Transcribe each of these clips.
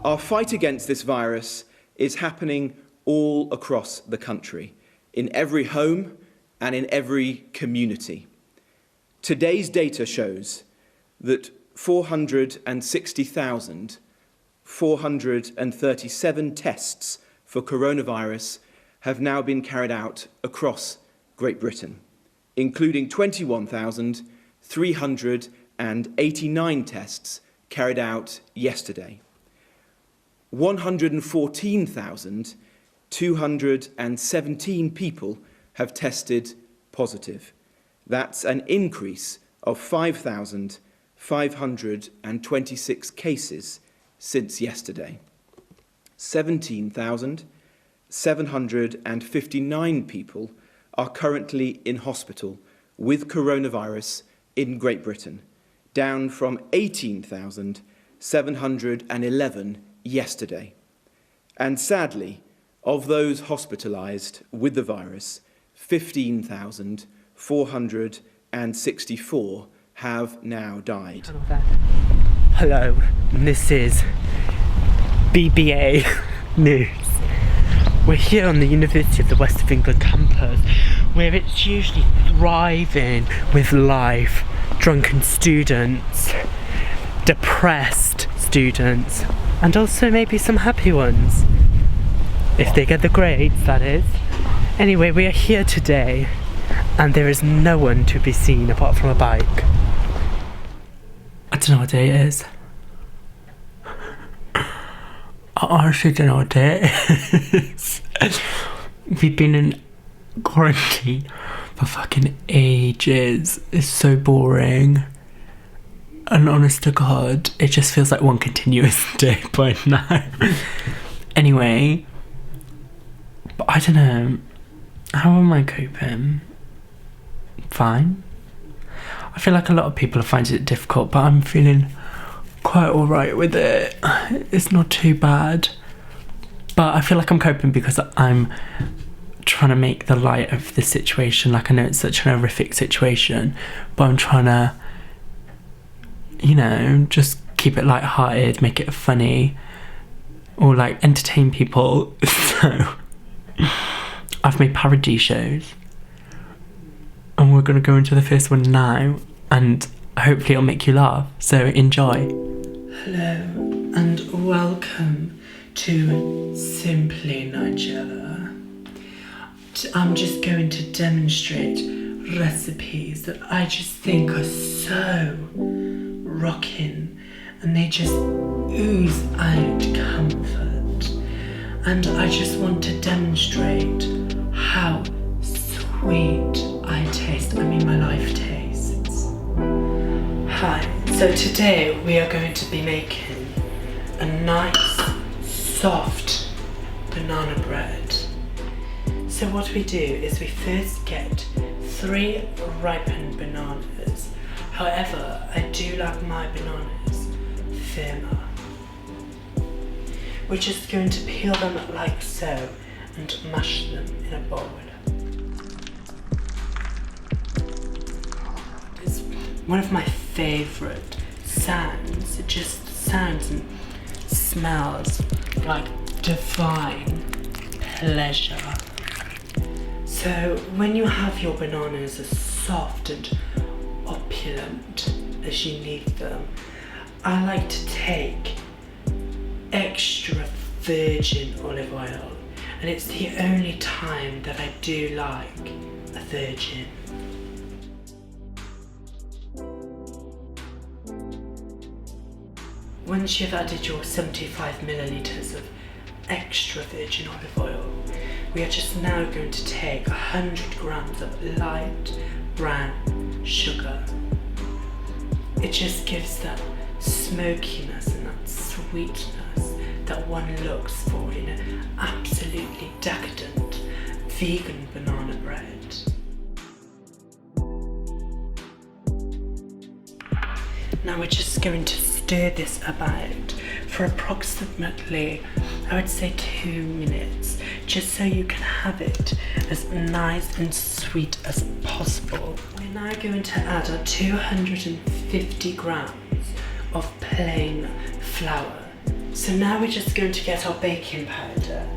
Our fight against this virus is happening all across the country, in every home and in every community. Today's data shows that 460,437 tests for coronavirus have now been carried out across Great Britain, including 21,389 tests carried out yesterday. 114,217 people have tested positive. That's an increase of 5,526 cases since yesterday. 17,759 people are currently in hospital with coronavirus in Great Britain, down from 18,711 yesterday. And sadly, of those hospitalised with the virus, 15,464 have now died. Hello, this is BBA News. We're here on the University of the West of England campus, where it's usually thriving with life, drunken students, depressed students, and also maybe some happy ones. If they get the grades, that is. Anyway, we are here today, and there is no one to be seen apart from a bike. I don't know what day it is. I honestly don't know what day it is. We've been in quarantine for fucking ages. It's so boring. And honest to God, it just feels like one continuous day by now. Anyway, but I don't know. How am I coping? Fine. I feel like a lot of people are finding it difficult, but I'm feeling quite alright with it. It's not too bad. But I feel like I'm coping because I'm trying to make the light of the situation. Like, I know it's such an horrific situation, but I'm trying to, you know, just keep it light-hearted, make it funny, or like entertain people. So I've made parody shows, and we're going to go into the first one now, and hopefully it'll make you laugh, so enjoy. Hello and welcome to Simply Nigella. I'm just going to demonstrate recipes that I just think are so rocking, and they just ooze out comfort. And I just want to demonstrate how sweet I taste. I mean, my life tastes. Hi. So today we are going to be making a nice, soft banana bread. So what we do is we first get 3 ripened bananas. However, I do like my bananas firmer. We're just going to peel them like so and mash them in a bowl. It's one of my favourite sounds. It just sounds and smells like divine pleasure. So when you have your bananas as soft and opulent as you need them, I like to take extra virgin olive oil, and it's the only time that I do like a virgin. Once you've added your 75 millilitres of extra virgin olive oil, we are just now going to take 100 grams of light brown sugar. It just gives that smokiness and that sweetness that one looks for in an absolutely decadent vegan banana bread. Now we're just going to stir this about for approximately, I would say, 2 minutes, just so you can have it as nice and sweet as possible. We're now going to add our 250 grams of plain flour. So now we're just going to get our baking powder,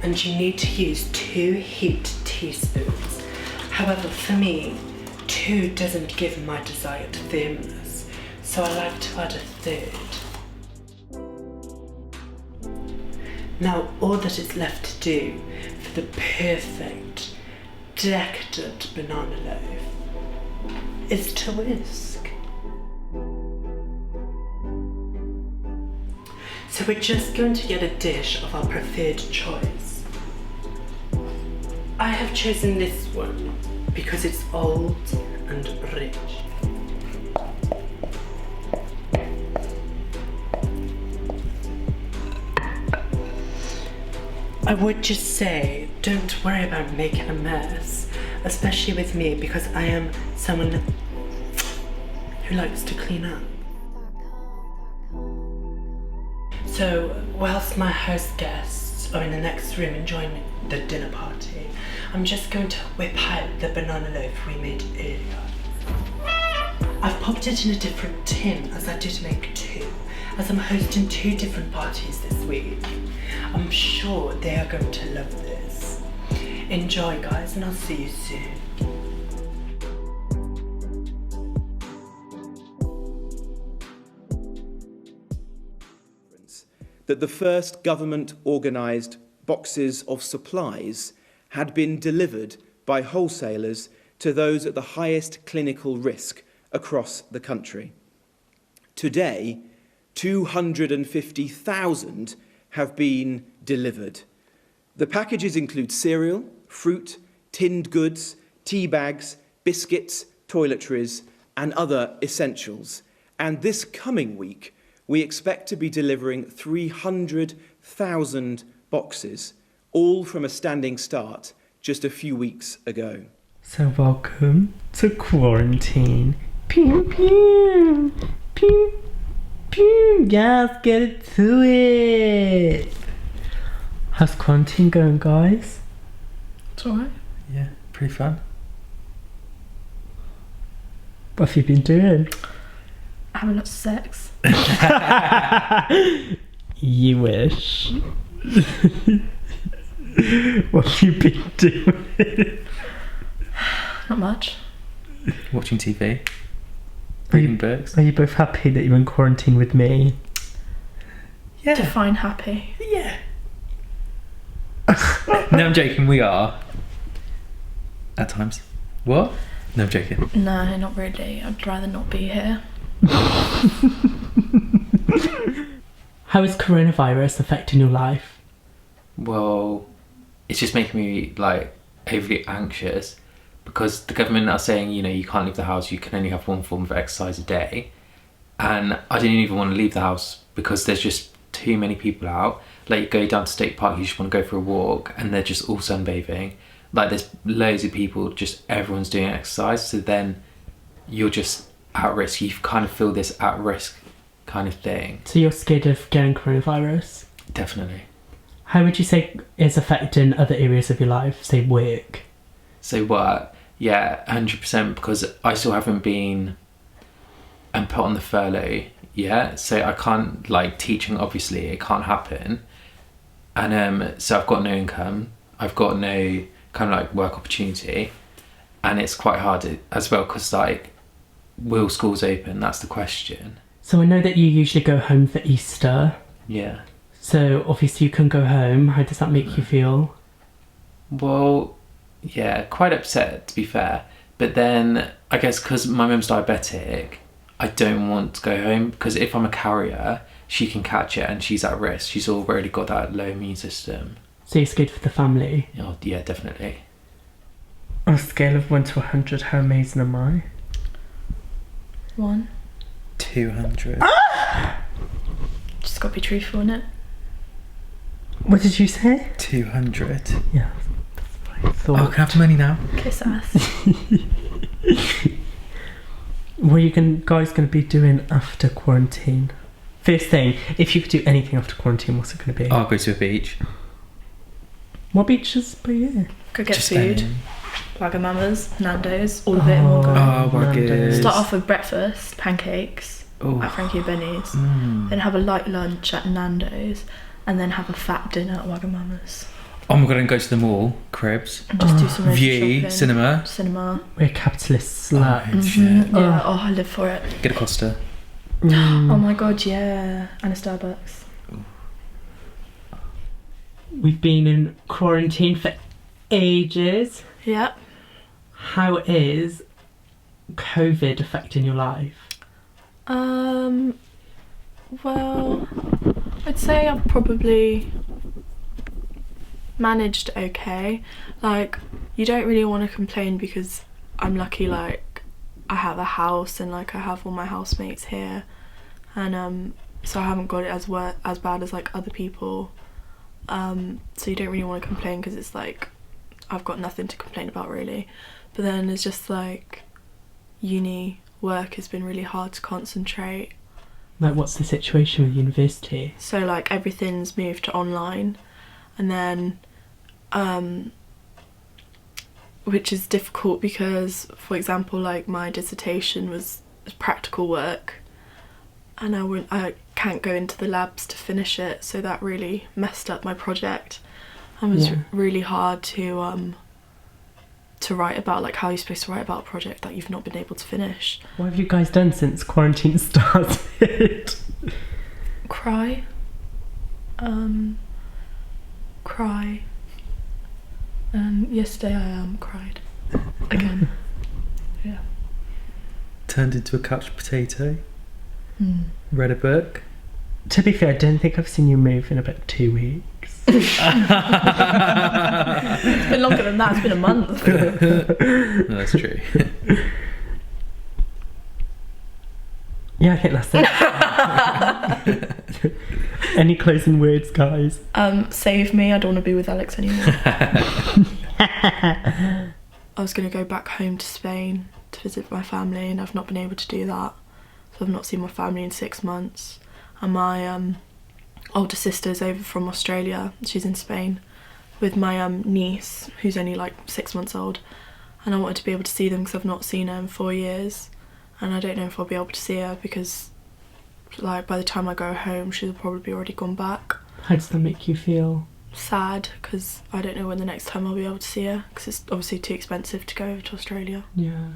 and you need to use 2 heaped teaspoons. However, for me, 2 doesn't give my desired firmness, so I like to add a 3rd. Now all that is left to do for the perfect, decadent banana loaf is to whisk. So we're just going to get a dish of our preferred choice. I have chosen this one because it's old and rich. I would just say, don't worry about making a mess, especially with me, because I am someone who likes to clean up. So, whilst my host guests are in the next room enjoying the dinner party, I'm just going to whip out the banana loaf we made earlier. I've popped it in a different tin, as I did make 2, as I'm hosting 2 different parties this week. I'm sure they are going to love this. Enjoy, guys, and I'll see you soon. That the first government-organised boxes of supplies had been delivered by wholesalers to those at the highest clinical risk across the country. Today, 250,000 have been delivered. The packages include cereal, fruit, tinned goods, tea bags, biscuits, toiletries, and other essentials. And this coming week, we expect to be delivering 300,000 boxes, all from a standing start just a few weeks ago. So welcome to quarantine. Pew, pew, pew, pew. Yes, get it to it. How's quarantine going, guys? It's alright. Yeah, pretty fun. What have you been doing? Having lots of sex. You wish. What have you been doing? Not much. Watching TV. Reading books. Are you both happy that you're in quarantine with me? Yeah. Define happy. Yeah. No, I'm joking. We are. At times. What? No, I'm joking. No, not really. I'd rather not be here. How is coronavirus affecting your life? Well, it's just making me like overly anxious because the government are saying, you know, you can't leave the house, you can only have 1 form of exercise a day. And I didn't even want to leave the house because there's just too many people out. Like, you go down to State Park, you just want to go for a walk and they're just all sunbathing. Like, there's loads of people, just everyone's doing exercise. So then you're just at risk. You kind of feel this at risk kind of thing. So you're scared of getting coronavirus? Definitely. How would you say it's affecting other areas of your life, say work? So what? Yeah, 100%, because I still haven't been put on the furlough yet. So I can't, like, teaching, obviously, it can't happen. And so I've got no income. I've got no kind of like work opportunity. And it's quite hard as well because, like, will schools open? That's the question. So I know that you usually go home for Easter. Yeah. So obviously you can go home. How does that make you feel? Well, yeah, quite upset, to be fair. But then I guess because my mum's diabetic, I don't want to go home because if I'm a carrier, she can catch it and she's at risk. She's already got that low immune system. So you're scared for the family? Oh, yeah, definitely. On a scale of 1 to 100, how amazing am I? 1. 200. Just gotta be truthful, innit? What did you say? 200. Yeah, that's what I thought. Oh, can I have the money now? Kiss ass. What are you guys going to be doing after quarantine? First thing, if you could do anything after quarantine, what's it going to be? I'll go to a beach. What beaches by you? Go get Just food. Wagamama's, Nando's, all of it in one go. Oh, my Nando's. goodness. Start off with breakfast, pancakes, at Frankie Benny's, then have a light lunch at Nando's, and then have a fat dinner at Wagamama's. Oh my god, and go to the mall, cribs, And just do some resi view, shopping. cinema. We're capitalist sluts. Shit. Yeah, oh, I live for it. Get a Costa. Oh my god, yeah. And a Starbucks. We've been in quarantine for ages. Yep. How is COVID affecting your life? Well, I'd say I've probably managed okay. Like, you don't really want to complain because I'm lucky, like, I have a house and, like, I have all my housemates here. And, so I haven't got it as bad as, like, other people. So you don't really want to complain because it's, like, I've got nothing to complain about, really. But then it's just, like, uni work has been really hard to concentrate. Like, what's the situation with university? So, like, everything's moved to online, and then which is difficult because, for example, like, my dissertation was practical work, and I can't go into the labs to finish it, so that really messed up my project and was really hard to write about. Like, how are you supposed to write about a project that you've not been able to finish? What have you guys done since quarantine started? Cry. Cry. Yesterday I cried again. Yeah. Turned into a couch potato. Read a book. To be fair, I don't think I've seen you move in about 2 weeks. It's been longer than that. It's been a month. No, that's true. Yeah, I think that's it. Any closing words, guys? Save me. I don't want to be with Alex anymore. I was going to go back home to Spain to visit my family, and I've not been able to do that. So I've not seen my family in 6 months. And my older sister's over from Australia. She's in Spain with my niece, who's only like 6 months old. And I wanted to be able to see them because I've not seen her in 4 years. And I don't know if I'll be able to see her because, like, by the time I go home, she'll probably be already gone back. How does that make you feel? Sad, because I don't know when the next time I'll be able to see her, because it's obviously too expensive to go over to Australia. Yeah.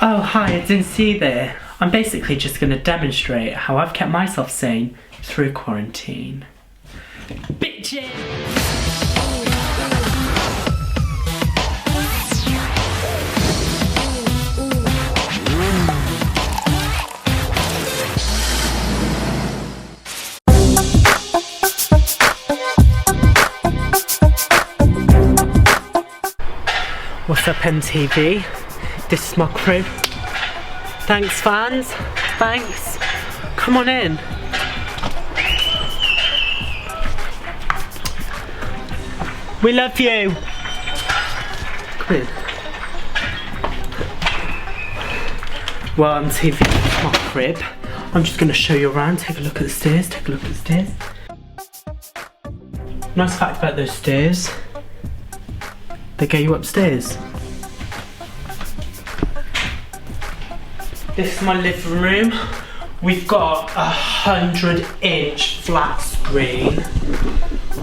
Oh, hi, I didn't see you there. I'm basically just going to demonstrate how I've kept myself sane through quarantine. Bitches! What's up, MTV? This is my crew. Thanks, fans. Thanks. Come on in. We love you. Come in. Well, MTV, this is my crib. I'm just going to show you around. Take a look at the stairs. Take a look at the stairs. Nice fact about those stairs. They get you upstairs. This is my living room. We've got 100-inch flat screen.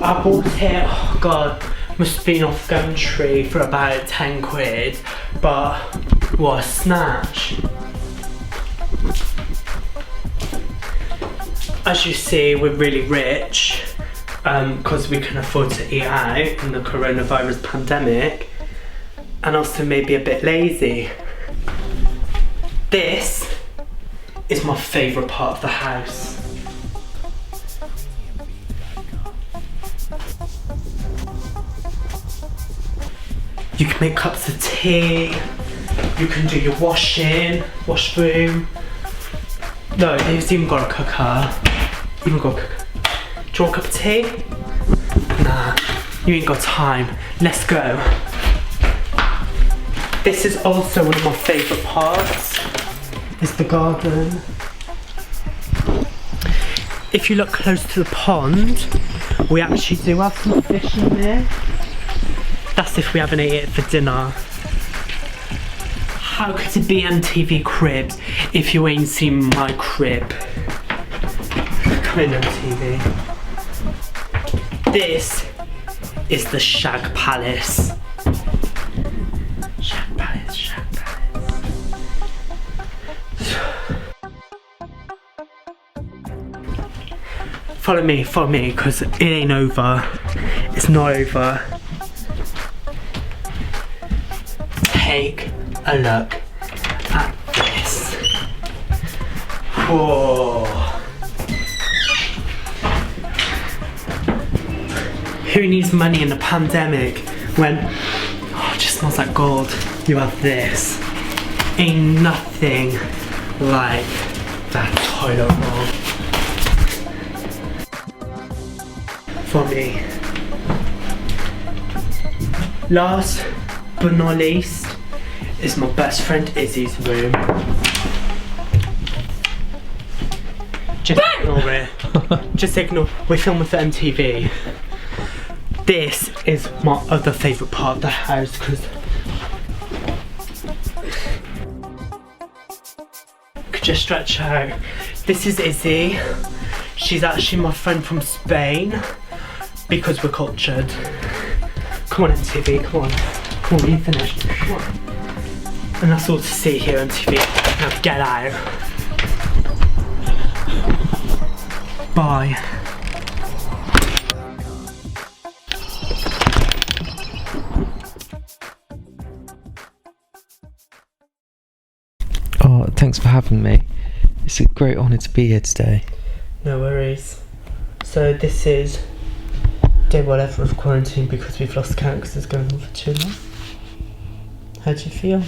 I bought it, oh god, must have been off Gumtree for about 10 quid, but what a snatch. As you see, we're really rich because we can afford to eat out in the coronavirus pandemic, and also maybe a bit lazy. This is my favourite part of the house. You can make cups of tea, you can do your washing, washroom. No, they've even got a cooker. Even got a cooker. Do you want a cup of tea? Nah, you ain't got time. Let's go. This is also one of my favourite parts. is the garden. If you look close to the pond, we actually do have some fish in there. That's if we haven't ate it for dinner. How could it be MTV Cribs if you ain't seen my crib? Come in, MTV. This is the Shag Palace. Shag Palace, Shag Palace. Follow me, because it ain't over. It's not over. Take a look at this. Whoa. Who needs money in a pandemic when it just smells like gold? You have this. Ain't nothing like that toilet roll. For me. Last but not least is my best friend Izzy's room. Just ignore it. Just ignore. We're filming for MTV. This is my other favourite part of the house because could just stretch out. This is Izzy. She's actually my friend from Spain because we're cultured. Come on, MTV, come on. Come on, you finished. Come on. And that's all to see here, MTV. Now get out. Bye. Oh, thanks for having me. It's a great honour to be here today. No worries. So this is day whatever of quarantine because we've lost count because it's going on for too long. How do you feel?